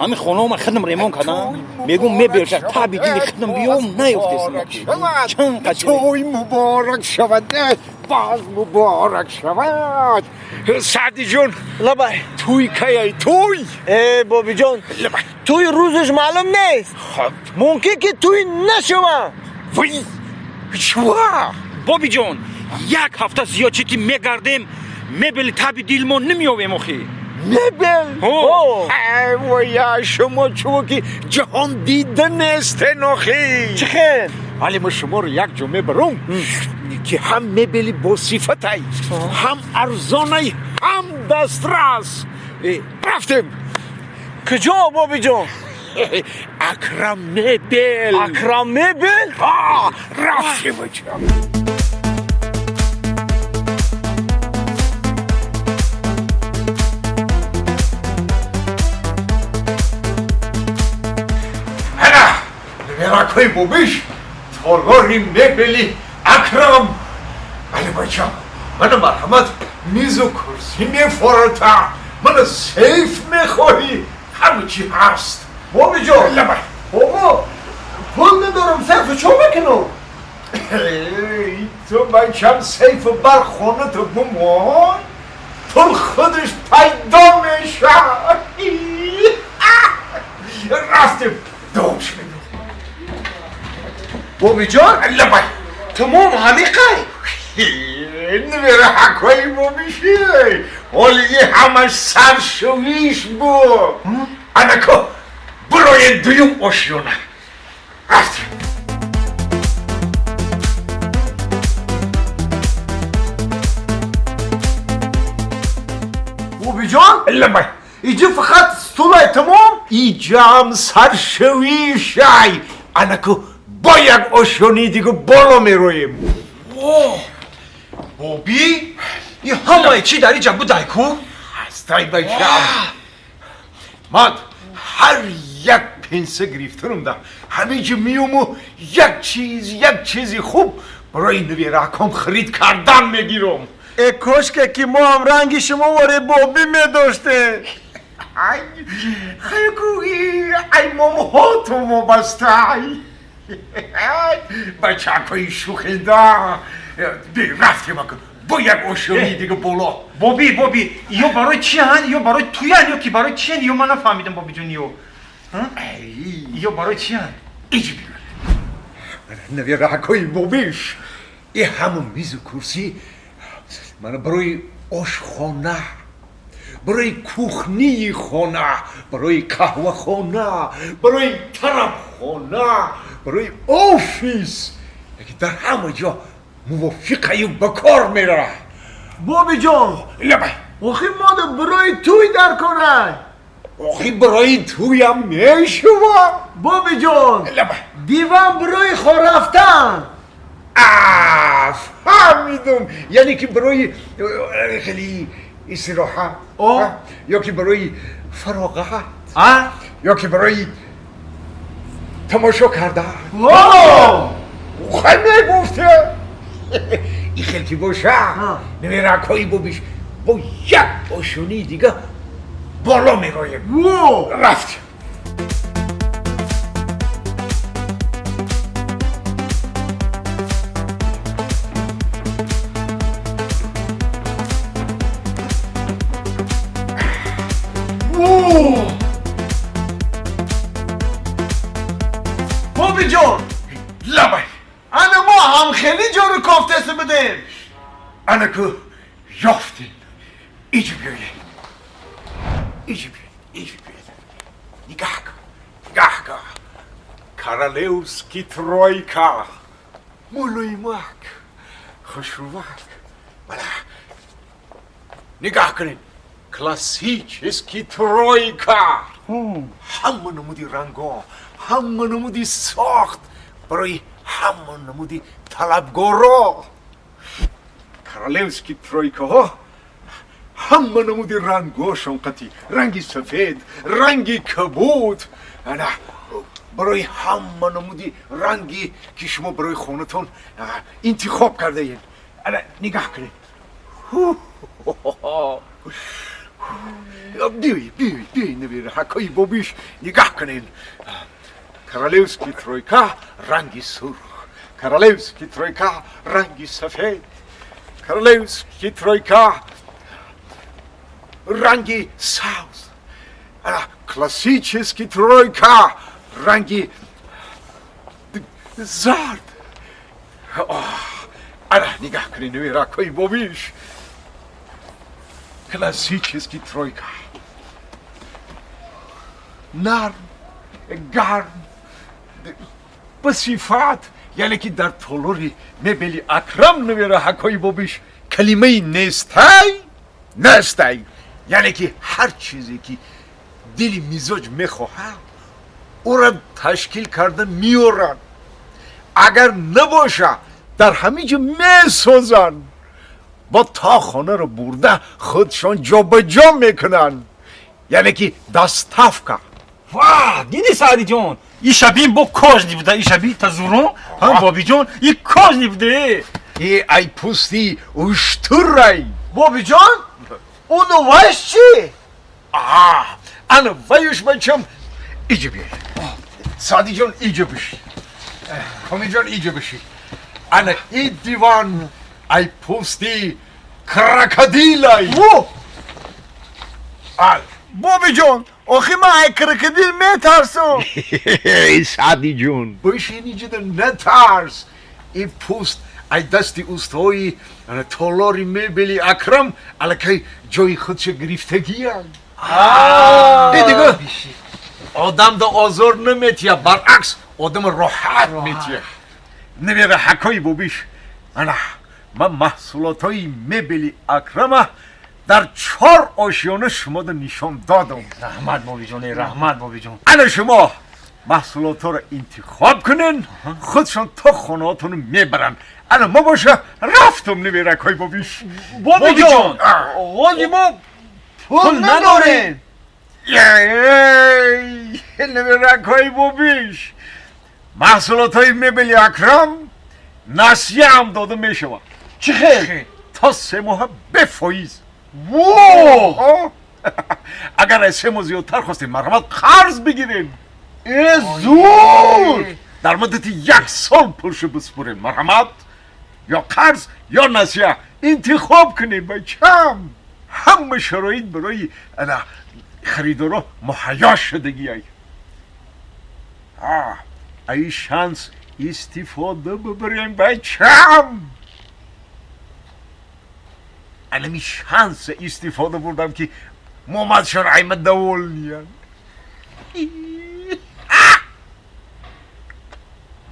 همین خانم خدم ریمون کردن میگم مبل شد تابیدی خدم بیام نیفته چند توی مبارک شود باز مبارک شود سعدی جون لبای توی کیای توی بابی جان لبای توی روزش معلوم نیست ممکن که توی نشوم وی شوا بابی جان یک هفته زیاد چیتی میگردیم مبل تابیدیل ما نمیاویم آخی مبل ویا شما چون که جهان دیده نیستن آخی چه خیر ولی ما شما رو یک جمعه برم که هم مبلی با صفت های هم ارزانه هم دسترس رفتیم کجا بابی جان اکرم مبل اکرم مبل رفتیم راکوی بوبیش تالاری مبلی اکرم ولی بچم من مرحمت میز و کرسی میفرتا من سیف میخواهی همه چی هست بابی جان لبای بابا پول ندارم صرف چو بکنم تو بچم سیف بر خونه تو بمان پول خودش پیدا میشه رفتیم دومش میدیم بابی جان لبای تمام همه قی نمیره حکایی بابیشی ولی همش سرشویش بود انکو برای دویم اشیونه رفتیم بابی جان لبای اینجا فقط ستولای تمام اینجا هم سرشویشای انکو با یک اشیونی دیگه بالا میرویم بابی این همه چی در اینجا بود دایکو هستای بچم من هر یک پنسه گرفتنم ده همینجا میوم و یک چیزی خوب برای نوی رقم خرید کردن میگیرم ای کشکه که ما هم رنگی شما واره بابی میداشته ای خیلی ای مامهاتو مبسته بچه اکایی شوخیده رفتیم اکا با یک اشیانی دیگه بالا بابی یا برای چی هن یا برای توی هن یا که برای چی هن یا من نفهمیدم بابی جان یا برای چی هن ایجی بیرون نوی رکای بابیش این همون میز و کرسی من برای آشخانه برای کوخنی خانه برای قهوه خانه برای طرب خانه برای آفیس که در همه جا موافقه بکار میره بابی جان لبای آخی ماده برای توی در کنه آخی برای توی هم میشوه بابی جان لبای دیوان برای خور رفتن فهمیدم یعنی که برای خیلی استراحت یا که برای فراغت یا که برای تماشا کردن خیلی گفته این خیلی که باشه نمی رکایی بابیش با یک آشونی دیگه بالا میرایم رفت بابی جان لبای انا ما هم خیلی جارو کافته بدیم انا که یافتیم ایجا بیایید ایجا بیایید نگاه کن کارالewski ترویکا مولویمک خوشروک بله نگاه کنید کلاسیچسکی ترویکا همه نمودی رنگا همه نمودی ساخت برای همه نمودی طلبگارا کارالewski ترویکا ها همه نمودی رنگاشون قطعی رنگی سفید رنگی کبود نه برای همه نمودی رنگی که شما برای خونتون انتخاب کرده این نگاه کنید بیایی نویر حکای بابیش نگاه کنین کرالیوسکی ترویکا رنگی سرخ کرالیوسکی ترویکا رنگی سفید کرالیوسکی ترویکا رنگی سبز کلاسیچسکی ترویکا رنگی زرد نگاه کنین نویر حکای بابیش کلاسیچسکی ترویکا نرم گرم به صفت یعنی که در طولوری مبلی اکرم نویره حکای بابیش کلمه نستای یعنی که هر چیزی که دلی میزاج میخواهد او را تشکیل کرده میورن اگر نباشه در همه جا میسازن با تا خانه رو برده خودشان جا به جا میکنن یعنی که دستافکا واه دیدی سعدی جان این شبیه با کاج بوده این شبیه تا زورون هم بابی جان این کاج بوده ای پوستی اشترای بابی جان اونو وایش چی؟ انا ویوش بچم ایجا بیای سادی جان ایجا بشی کامی جان ایجا بشی انا ای دیوان ای پوستی کرکدیلای بابی جان آخی من ای کرکدیل میترسم ای سادی جون بشین ایجا در نترس ای پوست ای دستی اوستایی تالاری میبلی اکرم الکی جای خودش گرفتگی ای دیگه آدم دا آزار نمیتیه برعکس آدم راحت میتیه نمیره حکای بابیش من محصولات های میبلی اکرمه در 4 آشیانه شما دا نشان دادم رحمت بابی جان رحمت بابی جان انا شما محصولات ها رو انتخاب کنین خودشان تا خانه هاتون میبرن انا ما باشه رفتم نمیره حکای بابیش بابی جان آقا ما پول نداریم نمیره حکای بابیش محصولات های میبلی اکرم نسیه هم داده میشود چی خیلی؟ تا 3 ماه بفایز وو اگر از 3 ماه زیادتر خواستین مرحمت قرض بگیرین زور در مدت 1 سال پولشو بسپرین مرحمت یا قرض یا نسیه انتخاب کنین بچم همه شرایط برای خریدارا مهیا شدگی ای شانس استفاده ببرین بچم الان شانس استفاده بردم که محمد شرعی مدول نیان